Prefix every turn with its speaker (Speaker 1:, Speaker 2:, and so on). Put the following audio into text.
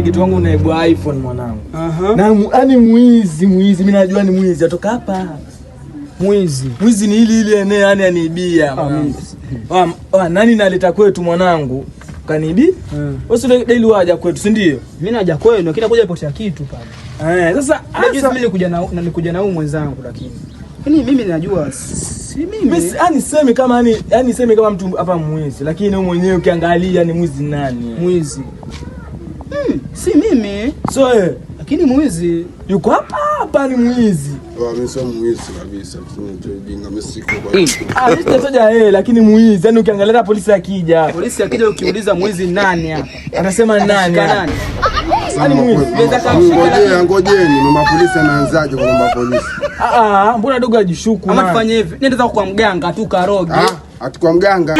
Speaker 1: kitu wangu unaibwa iPhone mwanangu. Na yani mwizi mimi najua ni mwizi atoka hapa. Mwizi ni ile ene yani aniibia. Nani naleta kwetu mwanangu? Kanibi? Wewe daily waja kwetu, si ndio?
Speaker 2: Mimi naja kwenu, lakini nakuja potea kitu pale.
Speaker 1: Sasa
Speaker 2: mimi nilikuja na huyu mwenzangu lakini. Yaani mimi najua si mimi.
Speaker 1: Yaani sema kama sema kama mtu hapa mwizi, lakini wewe mwenyewe ukiangalia ni mwizi nani?
Speaker 2: Mwizi. Si mimi.
Speaker 1: So
Speaker 2: lakini mwizi
Speaker 1: yuko hapa ni mwizi.
Speaker 3: Mimi sio mwizi kabisa. Tunajinga msiko
Speaker 1: bwana. Mimi sitaja lakini mwizi. Yaani ukiangalia polisi akija.
Speaker 2: Polisi akija ukiuliza mwizi nani hapa?
Speaker 1: Atasema nani? Yaani mwizi.
Speaker 3: Ngojeni, mama polisi anaanzaje kwa mama polisi?
Speaker 1: Mbona dogo ajishuku?
Speaker 2: Ama tufanye hivi. Nenda kwa mganga tu karoge.
Speaker 3: Ati kwa mganga.